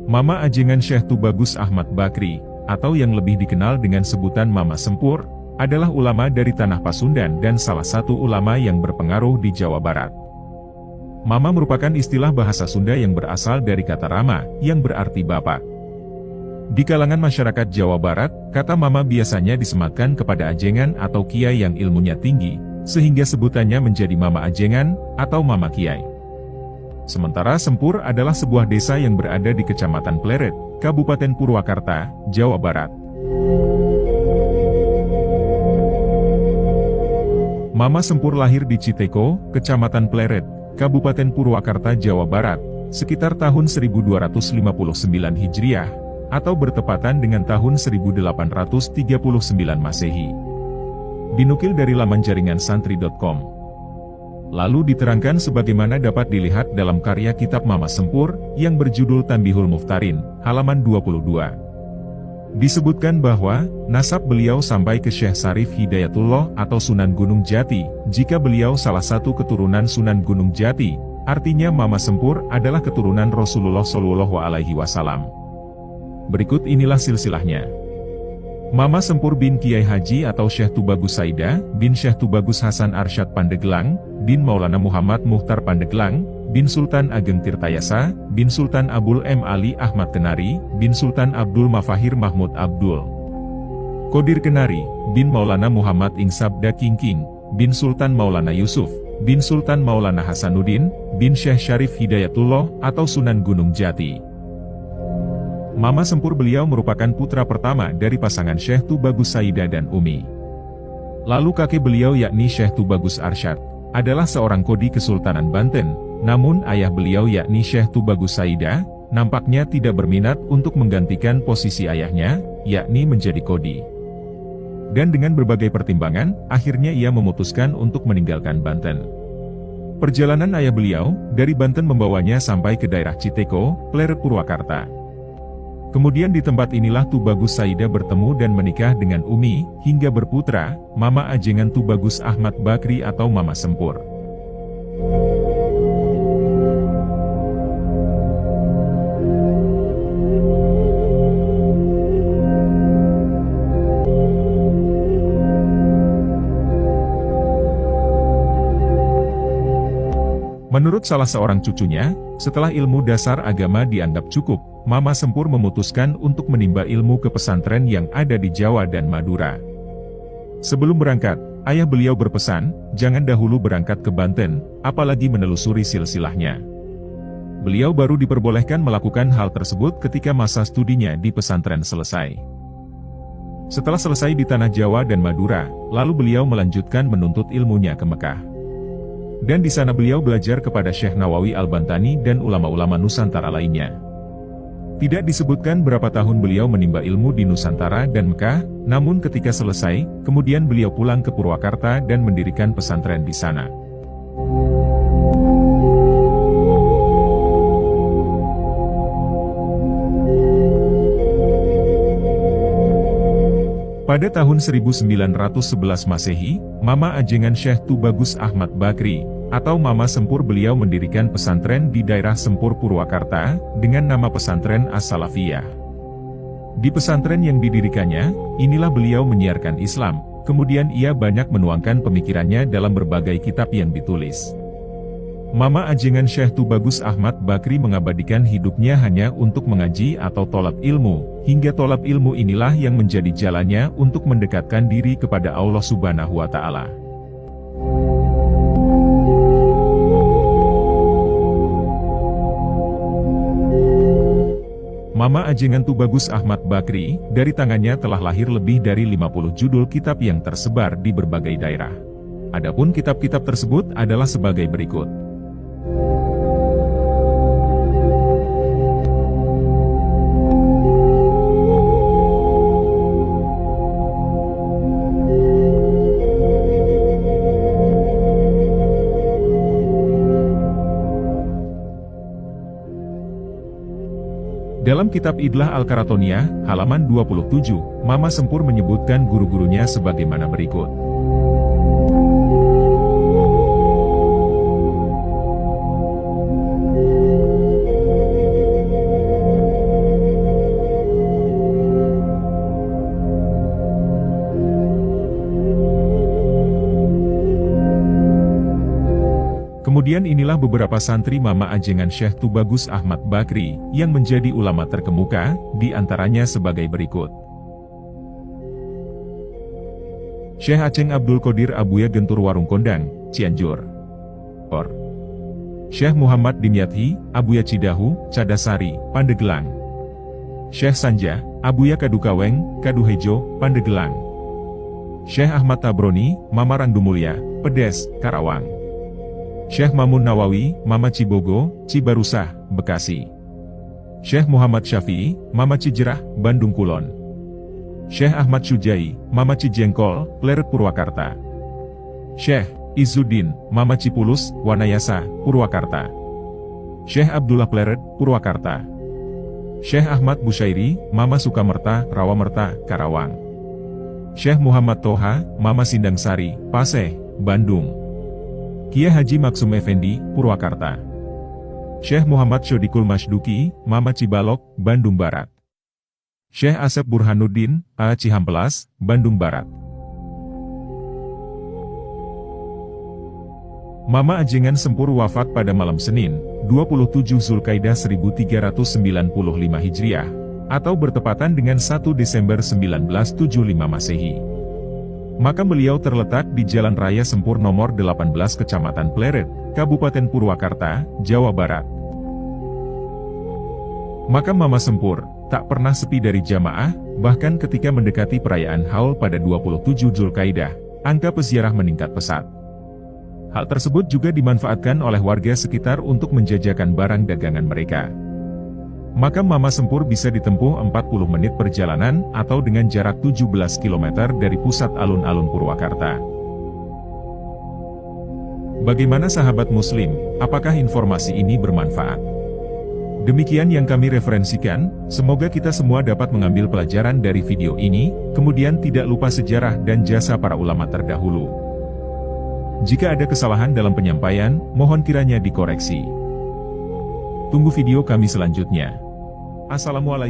Mama Ajengan Syekh Tubagus Ahmad Bakri, atau yang lebih dikenal dengan sebutan Mama Sempur, adalah ulama dari Tanah Pasundan dan salah satu ulama yang berpengaruh di Jawa Barat. Mama merupakan istilah bahasa Sunda yang berasal dari kata Rama, yang berarti bapak. Di kalangan masyarakat Jawa Barat, kata Mama biasanya disematkan kepada ajengan atau kiai yang ilmunya tinggi, sehingga sebutannya menjadi Mama Ajengan, atau Mama Kiai. Sementara Sempur adalah sebuah desa yang berada di Kecamatan Pleret, Kabupaten Purwakarta, Jawa Barat. Mama Sempur lahir di Citeko, Kecamatan Pleret, Kabupaten Purwakarta, Jawa Barat, sekitar tahun 1259 Hijriah, atau bertepatan dengan tahun 1839 Masehi. Dinukil dari laman jaringan santri.com. Lalu diterangkan sebagaimana dapat dilihat dalam karya kitab Mama Sempur, yang berjudul Tanbihul Muftarin, halaman 22. Disebutkan bahwa, nasab beliau sampai ke Syekh Sarif Hidayatullah atau Sunan Gunung Jati, jika beliau salah satu keturunan Sunan Gunung Jati, artinya Mama Sempur adalah keturunan Rasulullah SAW. Berikut inilah silsilahnya. Mama Sempur bin Kiai Haji atau Syekh Tubagus Saida, bin Syekh Tubagus Hasan Arsyad Pandeglang, bin Maulana Muhammad Muhtar Pandeglang, bin Sultan Ageng Tirtayasa, bin Sultan Abul M. Ali Ahmad Kenari, bin Sultan Abdul Mafahir Mahmud Abdul Qadir Kenari, bin Maulana Muhammad Ingsabda Kingking, bin Sultan Maulana Yusuf, bin Sultan Maulana Hasanuddin, bin Syekh Syarif Hidayatullah atau Sunan Gunung Jati. Mama Sempur beliau merupakan putra pertama dari pasangan Syekh Tubagus Saida dan Umi. Lalu kakek beliau yakni Syekh Tubagus Arsyad, adalah seorang kodi Kesultanan Banten, namun ayah beliau yakni Syekh Tubagus Saida, nampaknya tidak berminat untuk menggantikan posisi ayahnya, yakni menjadi kodi. Dan dengan berbagai pertimbangan, akhirnya ia memutuskan untuk meninggalkan Banten. Perjalanan ayah beliau, dari Banten membawanya sampai ke daerah Citeko, Pleret Purwakarta. Kemudian di tempat inilah Tubagus Saida bertemu dan menikah dengan Umi, hingga berputra, Mama Ajengan Tubagus Ahmad Bakri atau Mama Sempur. Menurut salah seorang cucunya, setelah ilmu dasar agama dianggap cukup, Mama Sempur memutuskan untuk menimba ilmu ke pesantren yang ada di Jawa dan Madura. Sebelum berangkat, ayah beliau berpesan, jangan dahulu berangkat ke Banten, apalagi menelusuri silsilahnya. Beliau baru diperbolehkan melakukan hal tersebut ketika masa studinya di pesantren selesai. Setelah selesai di tanah Jawa dan Madura, lalu beliau melanjutkan menuntut ilmunya ke Mekah. Dan di sana beliau belajar kepada Syekh Nawawi Al-Bantani dan ulama-ulama Nusantara lainnya. Tidak disebutkan berapa tahun beliau menimba ilmu di Nusantara dan Mekah, namun ketika selesai, kemudian beliau pulang ke Purwakarta dan mendirikan pesantren di sana. Pada tahun 1911 Masehi, Mama Ajengan Syekh Tubagus Ahmad Bakri, atau Mama Sempur beliau mendirikan pesantren di daerah Sempur Purwakarta, dengan nama pesantren As-Salafiyah. Di pesantren yang didirikannya, inilah beliau menyiarkan Islam, kemudian ia banyak menuangkan pemikirannya dalam berbagai kitab yang ditulis. Mama Ajengan Syekh Tubagus Ahmad Bakri mengabadikan hidupnya hanya untuk mengaji atau tolab ilmu, hingga tolab ilmu inilah yang menjadi jalannya untuk mendekatkan diri kepada Allah Subhanahu wa Ta'ala. Mama Ajengan Tubagus Ahmad Bakri, dari tangannya telah lahir lebih dari 50 judul kitab yang tersebar di berbagai daerah. Adapun kitab-kitab tersebut adalah sebagai berikut. Dalam kitab Idlah Al-Karatoniyah, halaman 27, Mama Sempur menyebutkan guru-gurunya sebagaimana berikut. beberapa santri Mama Ajengan Syekh Tubagus Ahmad Bakri, yang menjadi ulama terkemuka, di antaranya sebagai berikut. Syekh Aceng Abdul Qadir Abuya Gentur Warung Kondang, Cianjur. Syekh Muhammad Dimyati, Abuya Cidahu, Cadasari, Pandeglang. Syekh Sanja, Abuya Kadukaweng, Kaduhejo, Pandeglang. Syekh Ahmad Tabroni, Mama Rangdumulya, Pedes, Karawang. Syekh Mamun Nawawi, Mama Cibogo, Cibarusah, Bekasi. Syekh Muhammad Syafi'i, Mama Cijerah, Bandung Kulon. Syekh Ahmad Syujai, Mama Cijengkol, Pleret Purwakarta. Syekh Izzuddin, Mama Cipulus, Wanayasa, Purwakarta. Syekh Abdullah Pleret, Purwakarta. Syekh Ahmad Busyairi, Mama Sukamerta, Rawamerta, Karawang. Syekh Muhammad Toha, Mama Sindangsari, Paseh, Bandung. Kiai Haji Maksum Effendi, Purwakarta. Syekh Muhammad Syodikul Masduki, Mama Cibalok, Bandung Barat. Syekh Asep Burhanuddin, A. Cihampelas, Bandung Barat. Mama Ajengan Sempur wafat pada malam Senin, 27 Zulkaidah 1395 Hijriah, atau bertepatan dengan 1 Desember 1975 Masehi. Makam beliau terletak di Jalan Raya Sempur nomor 18 Kecamatan Pleret, Kabupaten Purwakarta, Jawa Barat. Makam Mama Sempur tak pernah sepi dari jamaah, bahkan ketika mendekati perayaan Haul pada 27 Zulkaidah, angka peziarah meningkat pesat. Hal tersebut juga dimanfaatkan oleh warga sekitar untuk menjajakan barang dagangan mereka. Makam Mama Sempur bisa ditempuh 40 menit perjalanan atau dengan jarak 17 km dari pusat alun-alun Purwakarta. Bagaimana sahabat muslim, apakah informasi ini bermanfaat? Demikian yang kami referensikan, semoga kita semua dapat mengambil pelajaran dari video ini, kemudian tidak lupa sejarah dan jasa para ulama terdahulu. Jika ada kesalahan dalam penyampaian, mohon kiranya dikoreksi. Tunggu video kami selanjutnya. Assalamualaikum.